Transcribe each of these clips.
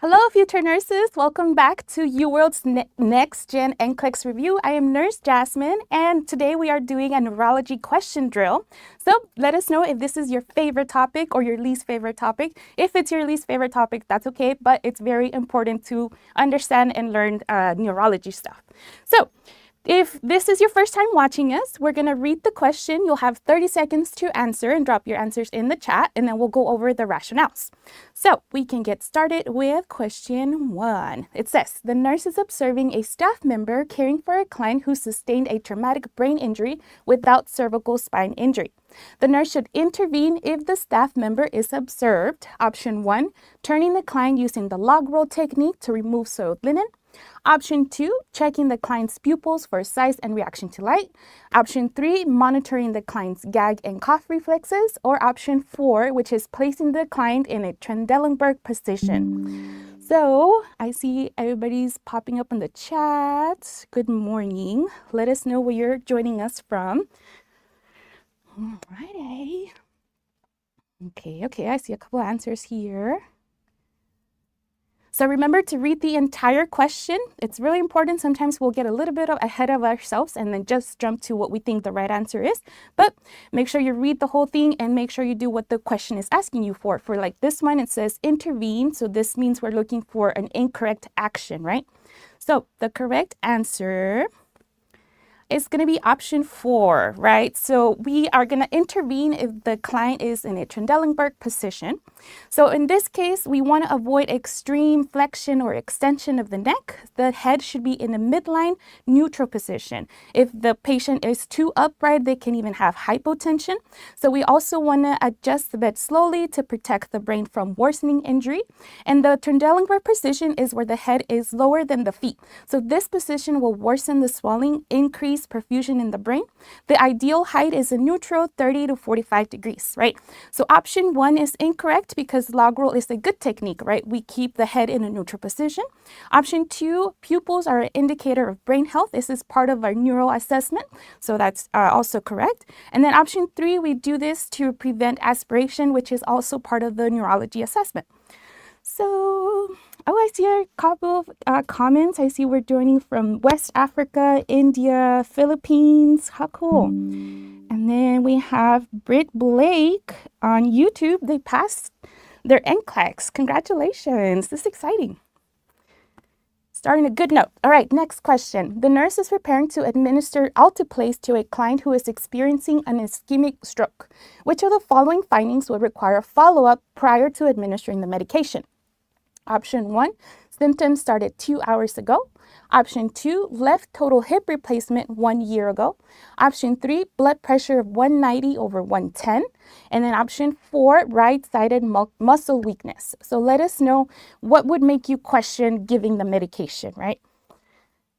Hello, future nurses. Welcome back to UWorld's Next Gen NCLEX review. I am Nurse Jasmine, and today we are doing a neurology question drill. So let us know if this is your favorite topic or your least favorite topic. If it's your least favorite topic, that's okay, but it's very important to understand and learn neurology stuff. So if this is your first time watching us, we're going to read the question. You'll have 30 seconds to answer and drop your answers in the chat, and then we'll go over the rationales. So we can get started with question 1. It says, the nurse is observing a staff member caring for a client who sustained a traumatic brain injury without cervical spine injury. The nurse should intervene if the staff member is observed. Option 1, turning the client using the log roll technique to remove soiled linen. Option 2, checking the client's pupils for size and reaction to light. Option 3, monitoring the client's gag and cough reflexes. Or option 4, which is placing the client in a Trendelenburg position. So I see everybody's popping up in the chat. Good morning. Let us know where you're joining us from. Alrighty. Okay, I see a couple answers here. So remember to read the entire question. It's really important. Sometimes we'll get a little bit ahead of ourselves and then just jump to what we think the right answer is. But make sure you read the whole thing and make sure you do what the question is asking you for. For like this one, it says intervene. So this means we're looking for an incorrect action, right? So the correct answer is going to be option 4, right? So we are going to intervene if the client is in a Trendelenburg position. So in this case, we want to avoid extreme flexion or extension of the neck. The head should be in a midline neutral position. If the patient is too upright, they can even have hypotension. So we also want to adjust the bed slowly to protect the brain from worsening injury. And the Trendelenburg position is where the head is lower than the feet. So this position will worsen the swelling, increase perfusion in the brain. The ideal height is a neutral 30 to 45 degrees, right? So option 1 is incorrect because log roll is a good technique, right? We keep the head in a neutral position. Option 2, pupils are an indicator of brain health. This is part of our neural assessment, so that's also correct. And then option 3, we do this to prevent aspiration, which is also part of the neurology assessment. So, I see a couple of comments. I see we're joining from West Africa, India, Philippines. How cool. And then we have Britt Blake on YouTube. They passed their NCLEX. Congratulations. This is exciting. Starting a good note. All right, next question. The nurse is preparing to administer alteplase to a client who is experiencing an ischemic stroke. Which of the following findings would require follow-up prior to administering the medication? Option 1, symptoms started 2 hours ago. Option 2, left total hip replacement 1 year ago. Option 3, blood pressure of 190 over 110. And then option 4, right-sided muscle weakness. So let us know what would make you question giving the medication, right?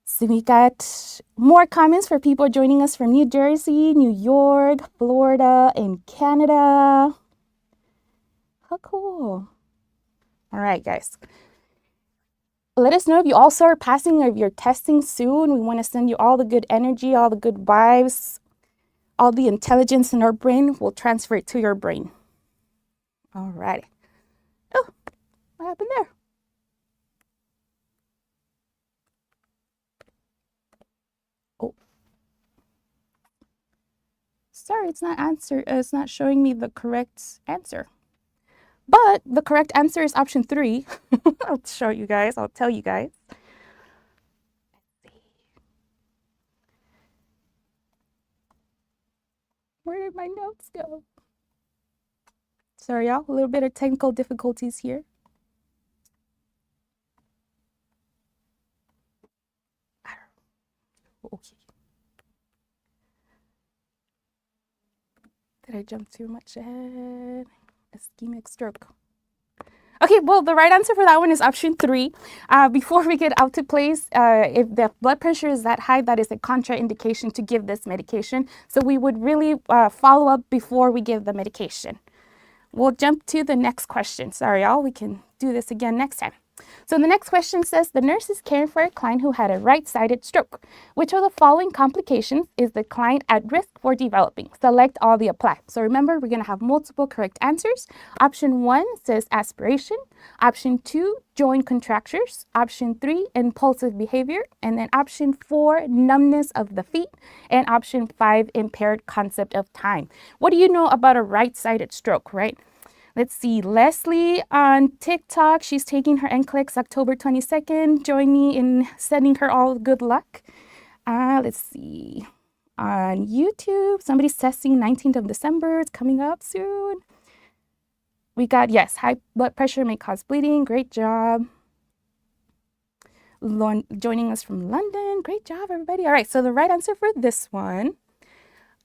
So we got more comments for people joining us from New Jersey, New York, Florida, and Canada. How cool. All right, guys. Let us know if you also are passing or if you're testing soon. We want to send you all the good energy, all the good vibes, all the intelligence in our brain. We'll transfer it to your brain. All right. Oh, what happened there? Oh. Sorry, it's not showing me the correct answer. But the correct answer is option 3. I'll show you guys. I'll tell you guys. Let's see. Where did my notes go? Sorry, y'all. A little bit of technical difficulties here. Okay. Did I jump too much ahead? Ischemic stroke. Okay, well, the right answer for that one is option 3. Before we get alteplase, if the blood pressure is that high, that is a contraindication to give this medication. So we would really follow up before we give the medication. We'll jump to the next question. Sorry, y'all. We can do this again next time. So the next question says, the nurse is caring for a client who had a right-sided stroke. Which of the following complications is the client at risk for developing? Select all the apply. So remember, we're going to have multiple correct answers. Option 1 says aspiration. Option 2, joint contractures. Option 3, impulsive behavior. And then option 4, numbness of the feet. And option 5, impaired concept of time. What do you know about a right-sided stroke, right? Let's see, Leslie on TikTok, she's taking her NCLEX October 22nd. Join me in sending her all good luck. Let's see, on YouTube, somebody's testing 19th of December. It's coming up soon. We got, yes, high blood pressure may cause bleeding. Great job. Joining us from London. Great job, everybody. All right, so the right answer for this one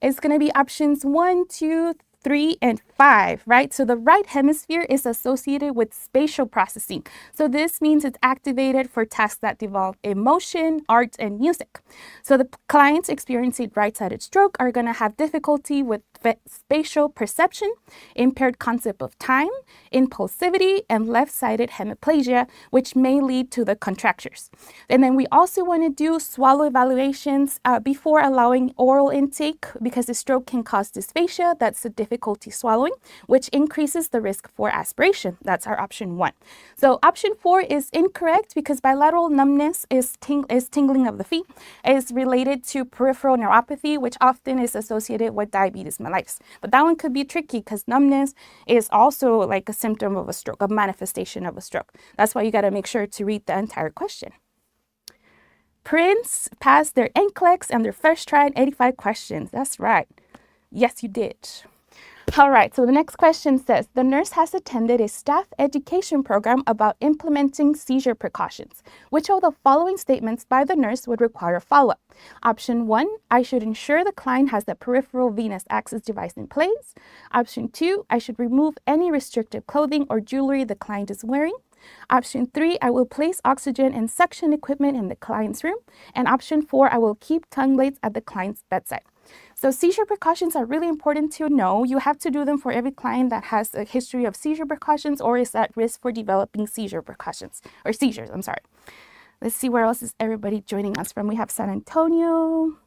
is going to be options 1, 2, 3, and 5, right? So the right hemisphere is associated with spatial processing. So this means it's activated for tasks that involve emotion, art, and music. So the clients experiencing right-sided stroke are going to have difficulty with spatial perception, impaired concept of time, impulsivity, and left-sided hemiplegia, which may lead to the contractures. And then we also want to do swallow evaluations before allowing oral intake, because the stroke can cause dysphagia, that's the difficulty swallowing, which increases the risk for aspiration. That's our option 1. So option 4 is incorrect, because bilateral numbness is tingling of the feet, is related to peripheral neuropathy, which often is associated with diabetes mellitus. But that one could be tricky, because numbness is also like a symptom of a stroke, a manifestation of a stroke. That's why you got to make sure to read the entire question. Prince passed their NCLEX and their first try in 85 questions. That's right. Yes, you did. All right, so the next question says, the nurse has attended a staff education program about implementing seizure precautions. Which of the following statements by the nurse would require follow-up? Option 1, I should ensure the client has the peripheral venous access device in place. Option 2, I should remove any restrictive clothing or jewelry the client is wearing. Option 3, I will place oxygen and suction equipment in the client's room. And option 4, I will keep tongue blades at the client's bedside. So seizure precautions are really important to know. You have to do them for every client that has a history of seizure precautions or is at risk for developing seizures, I'm sorry. Let's see, where else is everybody joining us from? We have San Antonio.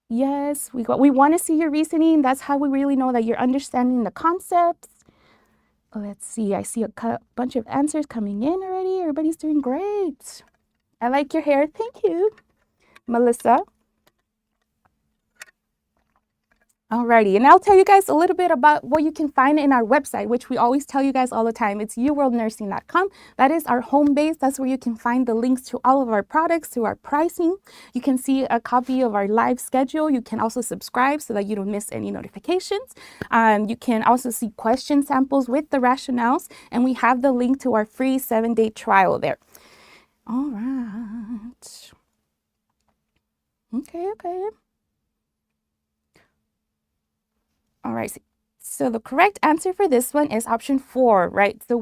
Yes, we want to see your reasoning. That's how we really know that you're understanding the concepts. Let's see, I see a bunch of answers coming in already. Everybody's doing great. I like your hair. Thank you, Melissa. Alrighty, and I'll tell you guys a little bit about what you can find in our website, which we always tell you guys all the time. It's uworldnursing.com. That is our home base. That's where you can find the links to all of our products, to our pricing. You can see a copy of our live schedule. You can also subscribe so that you don't miss any notifications. You can also see question samples with the rationales, and we have the link to our free 7-day trial there. All right. Okay. All right, so the correct answer for this one is option 4, right? So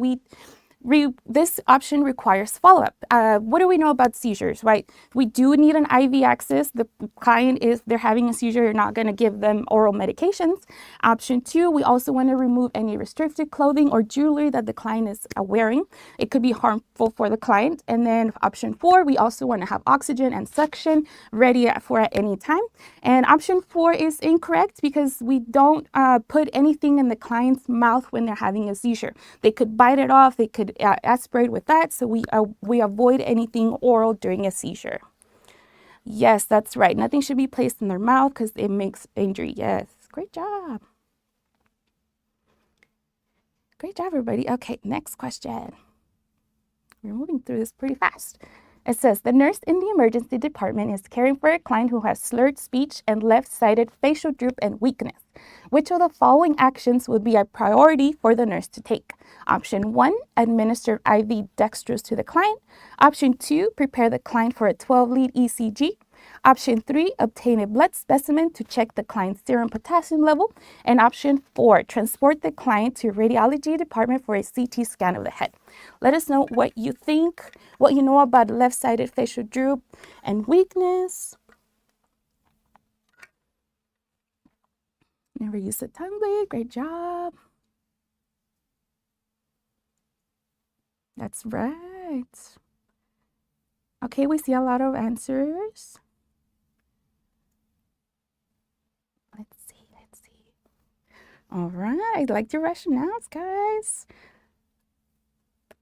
this option requires follow-up. What do we know about seizures, right? We do need an IV access. The client they're having a seizure, you're not going to give them oral medications. Option 2, we also want to remove any restricted clothing or jewelry that the client is wearing. It could be harmful for the client. And then option 4, we also want to have oxygen and suction ready for at any time. And option 4 is incorrect, because we don't put anything in the client's mouth when they're having a seizure. They could bite it off, they could aspirate with that, so we avoid anything oral during a seizure. Yes, that's right. Nothing should be placed in their mouth because it makes injury. Yes, great job. Great job, everybody. Okay, next question. We're moving through this pretty fast. It says, the nurse in the emergency department is caring for a client who has slurred speech and left-sided facial droop and weakness. Which of the following actions would be a priority for the nurse to take? Option 1, administer IV dextrose to the client. Option 2, prepare the client for a 12-lead ECG. Option 3, obtain a blood specimen to check the client's serum potassium level. And option 4, transport the client to radiology department for a CT scan of the head. Let us know what you think, what you know about left-sided facial droop and weakness. Never use the tongue blade. Great job. That's right. Okay, we see a lot of answers. Let's see, let's see. All right, like your rationales, guys.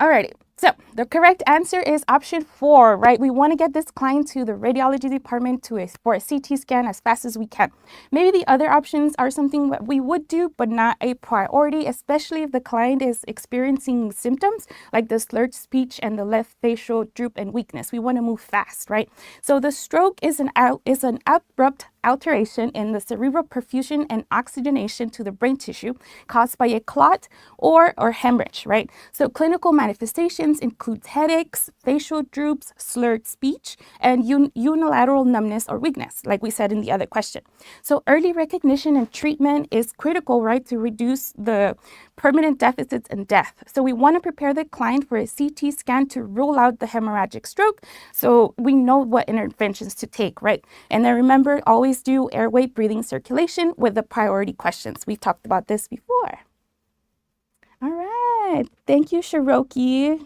Alrighty, so the correct answer is option 4, right? We want to get this client to the radiology department for a CT scan as fast as we can. Maybe the other options are something that we would do, but not a priority, especially if the client is experiencing symptoms like the slurred speech and the left facial droop and weakness. We want to move fast, right? So the stroke is an abrupt alteration in the cerebral perfusion and oxygenation to the brain tissue caused by a clot or hemorrhage, right? So clinical manifestations include headaches, facial droops, slurred speech, and unilateral numbness or weakness, like we said in the other question. So early recognition and treatment is critical, right, to reduce the permanent deficits and death. So we want to prepare the client for a CT scan to rule out the hemorrhagic stroke, so we know what interventions to take, right? And then remember, always do airway, breathing, circulation with the priority questions. We've talked about this before. All right. Thank you, Shiroki.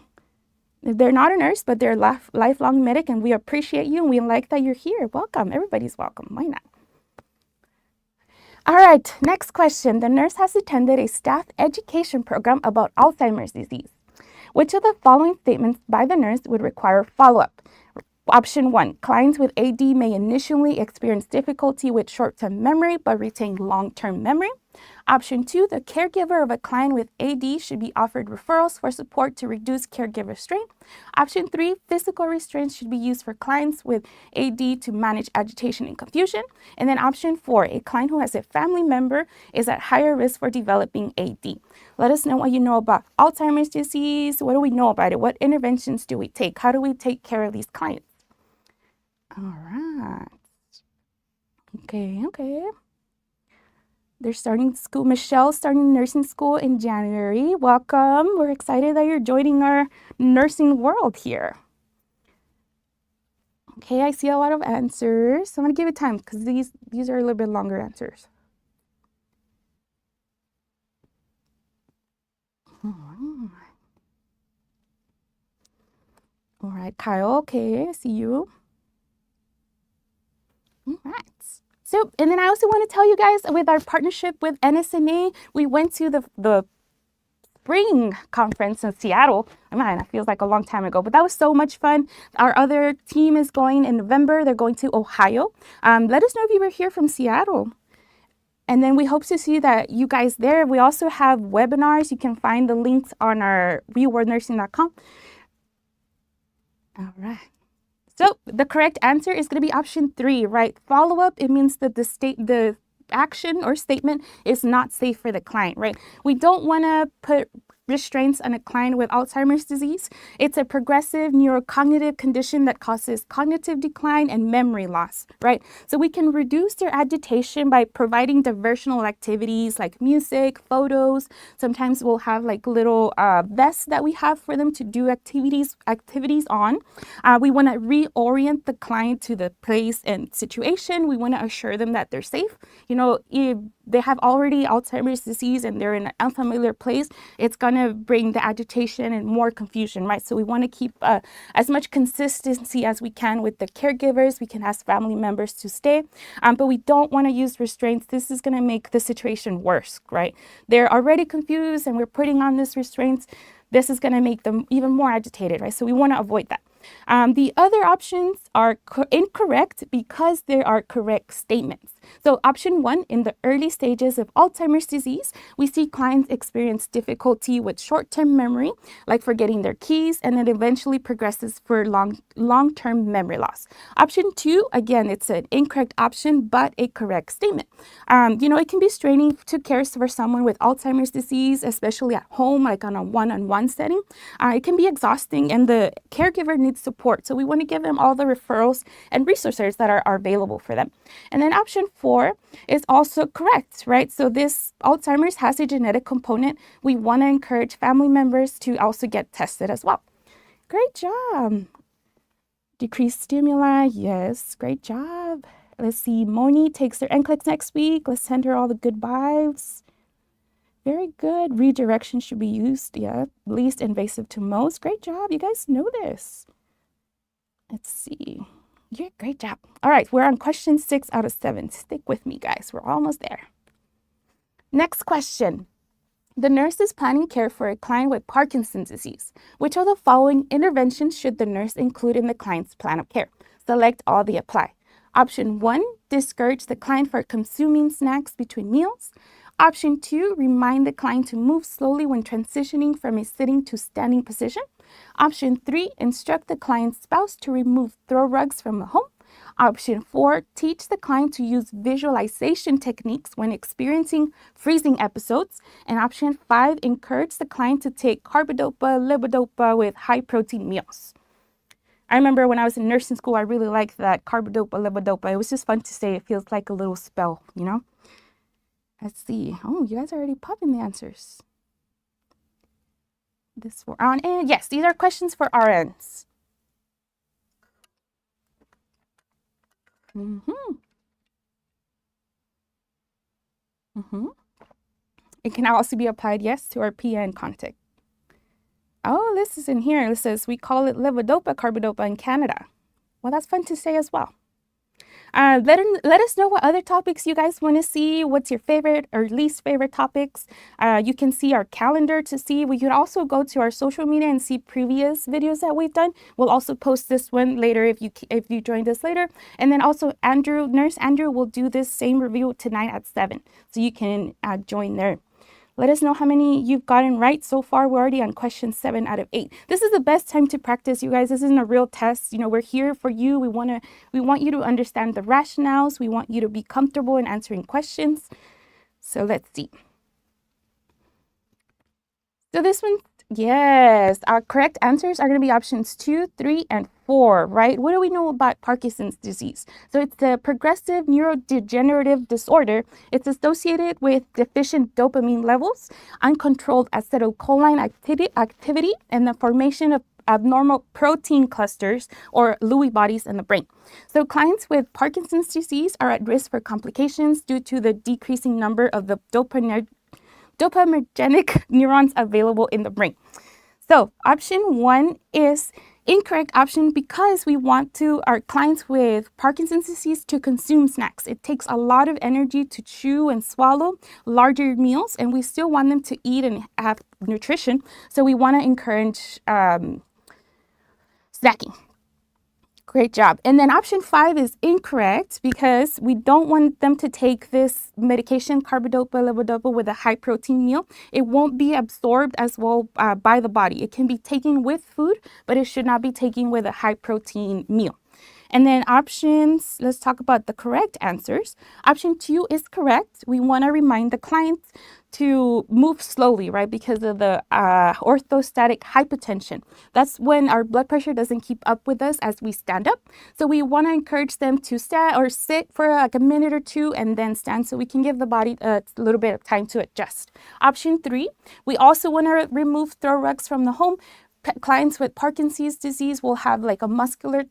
They're not a nurse, but they're a lifelong medic, and we appreciate you, and we like that you're here. Welcome. Everybody's welcome. Why not? All right. Next question. The nurse has attended a staff education program about Alzheimer's disease. Which of the following statements by the nurse would require follow-up? Option 1, clients with AD may initially experience difficulty with short-term memory but retain long-term memory. Option 2, the caregiver of a client with AD should be offered referrals for support to reduce caregiver strain. Option 3, physical restraints should be used for clients with AD to manage agitation and confusion. And then option 4, a client who has a family member is at higher risk for developing AD. Let us know what you know about Alzheimer's disease. What do we know about it? What interventions do we take? How do we take care of these clients? All right. Okay. They're starting school. Michelle's starting nursing school in January. Welcome. We're excited that you're joining our nursing world here. Okay, I see a lot of answers. So I'm going to give it time because these are a little bit longer answers. All right, Kyle. Okay, I see you. All right. So, and then I also want to tell you guys, with our partnership with NSNA, we went to the spring conference in Seattle. Man, it feels like a long time ago, but that was so much fun. Our other team is going in November. They're going to Ohio. Let us know if you were here from Seattle. And then we hope to see that you guys there. We also have webinars. You can find the links on our rewardnursing.com. All right. So the correct answer is going to be option 3, right? Follow-up, it means that the action or statement is not safe for the client, right? We don't want to put restraints on a client with Alzheimer's disease. It's a progressive neurocognitive condition that causes cognitive decline and memory loss, right? So we can reduce their agitation by providing diversional activities like music, photos. Sometimes we'll have like little vests that we have for them to do activities on. We want to reorient the client to the place and situation. We want to assure them that they're safe. You know, if they have already Alzheimer's disease and they're in an unfamiliar place, it's going to bring the agitation and more confusion, right? So we want to keep as much consistency as we can with the caregivers. We can ask family members to stay, but we don't want to use restraints. This is going to make the situation worse, right? They're already confused and we're putting on these restraints. This is going to make them even more agitated, right? So we want to avoid that. The other options are incorrect because there are correct statements. So option 1, in the early stages of Alzheimer's disease, we see clients experience difficulty with short-term memory, like forgetting their keys, and it eventually progresses for long-term memory loss. Option 2, again, it's an incorrect option, but a correct statement. You know, it can be straining to care for someone with Alzheimer's disease, especially at home, like on a one-on-one setting. It can be exhausting, and the caregiver needs support. So we want to give them all the referrals and resources that are available for them. And then option 4 is also correct, right? So this Alzheimer's has a genetic component. We want to encourage family members to also get tested as well. Great job. Decreased stimuli. Yes, great job. Let's see. Moni takes their NCLEX next week. Let's send her all the good vibes. Very good. Redirection should be used. Yeah, least invasive to most. Great job. You guys know this. Let's see. Yeah, great job. All right, we're on question 6 out of 7. Stick with me, guys. We're almost there. Next question. The nurse is planning care for a client with Parkinson's disease. Which of the following interventions should the nurse include in the client's plan of care? Select all the apply. Option 1, discourage the client for consuming snacks between meals. Option 2, remind the client to move slowly when transitioning from a sitting to standing position. Option 3, instruct the client's spouse to remove throw rugs from the home. Option 4, teach the client to use visualization techniques when experiencing freezing episodes. And option 5, encourage the client to take carbidopa, levodopa with high protein meals. I remember when I was in nursing school, I really liked that carbidopa, levodopa. It was just fun to say. It feels like a little spell, you know? Let's see. Oh, you guys are already popping the answers. This for on and yes, these are questions for RNs. It can also be applied, yes, to our PN context. Oh, this is in here. It says we call it levodopa, carbidopa in Canada. Well, that's fun to say as well. Let us know what other topics you guys want to see. What's your favorite or least favorite topics? You can see our calendar to see. We could also go to our social media and see previous videos that we've done. We'll also post this one later if you joined us later. And then also Nurse Andrew will do this same review tonight at 7. So you can join there. Let us know how many you've gotten right so far. We're already on question 7 out of 8. This is the best time to practice, you guys. This isn't a real test. You know, we're here for you. We want you to understand the rationales. We want you to be comfortable in answering questions. So let's see. So this one, yes, our correct answers are going to be options 2, 3, and 4, right? What do we know about Parkinson's disease? So it's a progressive neurodegenerative disorder. It's associated with deficient dopamine levels, uncontrolled acetylcholine activity, and the formation of abnormal protein clusters or Lewy bodies in the brain. So clients with Parkinson's disease are at risk for complications due to the decreasing number of the dopaminergic neurons available in the brain. So option 1 is incorrect option because we want our clients with Parkinson's disease to consume snacks. It takes a lot of energy to chew and swallow larger meals, and we still want them to eat and have nutrition. So we want to encourage snacking. Great job. And then option 5 is incorrect because we don't want them to take this medication, carbidopa, levodopa, with a high protein meal. It won't be absorbed as well by the body. It can be taken with food, but it should not be taken with a high protein meal. And then options, let's talk about the correct answers. Option 2 is correct. We want to remind the clients to move slowly, right? Because of the orthostatic hypotension. That's when our blood pressure doesn't keep up with us as we stand up. So we want to encourage them to stand or sit for like a minute or 2 and then stand so we can give the body a little bit of time to adjust. Option 3, we also want to remove throw rugs from the home. Clients with Parkinson's disease will have like a muscular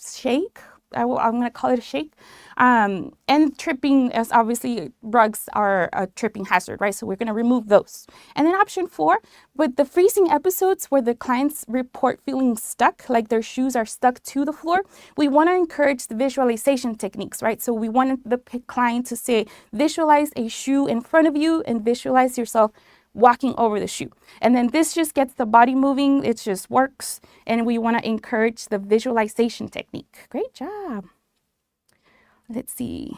shake. I'm going to call it a shake. And tripping, as obviously rugs are a tripping hazard, right? So we're going to remove those. And then option 4, with the freezing episodes where the clients report feeling stuck, like their shoes are stuck to the floor, we want to encourage the visualization techniques, right? So we want the client to say, visualize a shoe in front of you and visualize yourself walking over the shoe. And then this just gets the body moving. It just works. And we want to encourage the visualization technique. Great job. Let's see.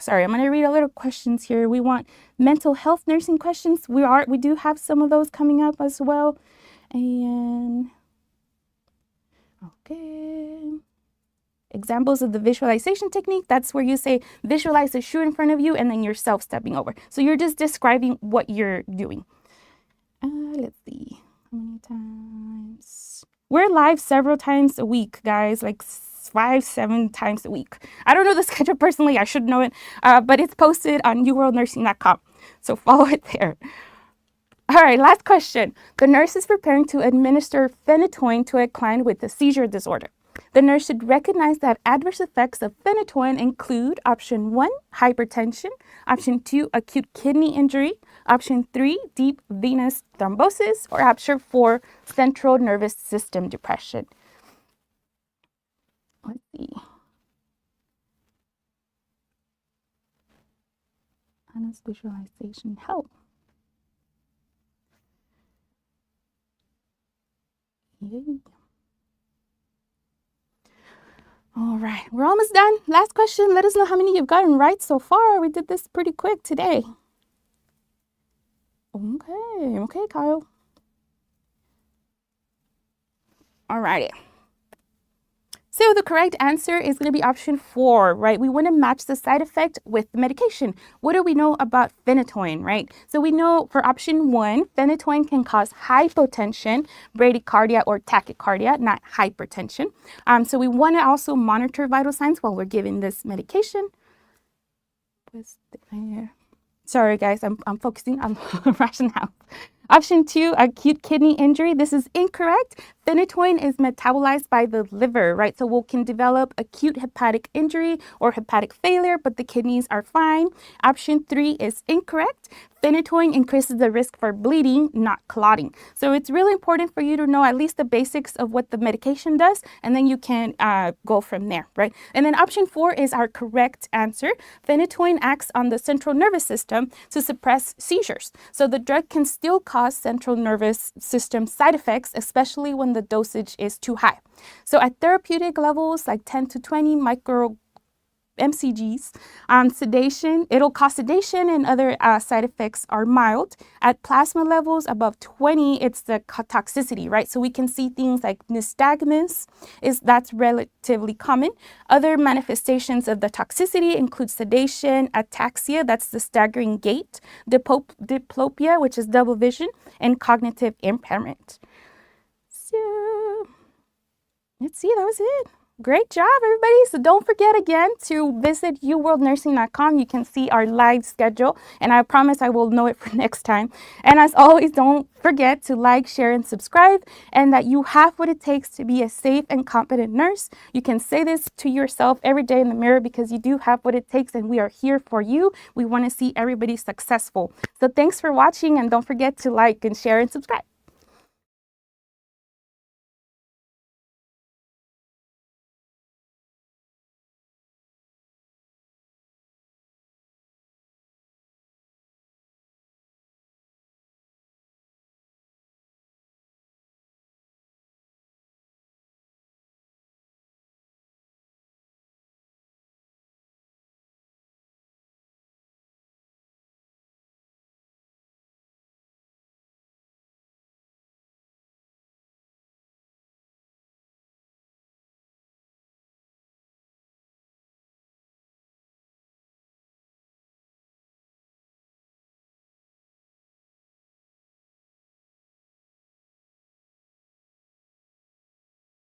Sorry, I'm going to read a little questions here. We want mental health nursing questions. We do have some of those coming up as well. And okay. Examples of the visualization technique, that's where you say visualize the shoe in front of you and then yourself stepping over. So you're just describing what you're doing. Let's see, how many times? We're live several times a week, guys, like 5-7 times a week. I don't know the schedule personally, I should know it, but it's posted on newworldnursing.com. So follow it there. All right, last question. The nurse is preparing to administer phenytoin to a client with a seizure disorder. The nurse should recognize that adverse effects of phenytoin include option 1, hypertension, option 2, acute kidney injury, Option 3, deep venous thrombosis, or option 4, central nervous system depression. Let's see. Honest visualization help. Yay. All right, we're almost done. Last question. Let us know how many you've gotten right so far. We did this pretty quick today. Okay, Kyle. All righty. So the correct answer is going to be option 4, right? We want to match the side effect with the medication. What do we know about phenytoin, right? So we know for option 1, phenytoin can cause hypotension, bradycardia, or tachycardia, not hypertension. So we want to also monitor vital signs while we're giving this medication. Sorry, guys, I'm focusing on rationale. Option 2, acute kidney injury. This is incorrect. Phenytoin is metabolized by the liver, right? So we can develop acute hepatic injury or hepatic failure, but the kidneys are fine. Option 3 is incorrect. Phenytoin increases the risk for bleeding, not clotting. So it's really important for you to know at least the basics of what the medication does, and then you can go from there, right? And then option 4 is our correct answer. Phenytoin acts on the central nervous system to suppress seizures. So the drug can still cause central nervous system side effects, especially when the dosage is too high. So at therapeutic levels like 10 to 20 micro mcgs, sedation, it'll cause sedation, and other side effects are mild. At plasma levels above 20, it's the toxicity, right? So we can see things like nystagmus, that's relatively common. Other manifestations of the toxicity include sedation, ataxia, that's the staggering gait, diplopia, which is double vision, and cognitive impairment. So let's see, that was it. Great job, everybody. So don't forget again to visit uworldnursing.com. You can see our live schedule, and I promise I will know it for next time. And as always, don't forget to like, share, and subscribe, and that you have what it takes to be a safe and competent nurse. You can say this to yourself every day in the mirror because you do have what it takes, and we are here for you. We want to see everybody successful. So thanks for watching, and don't forget to like and share and subscribe.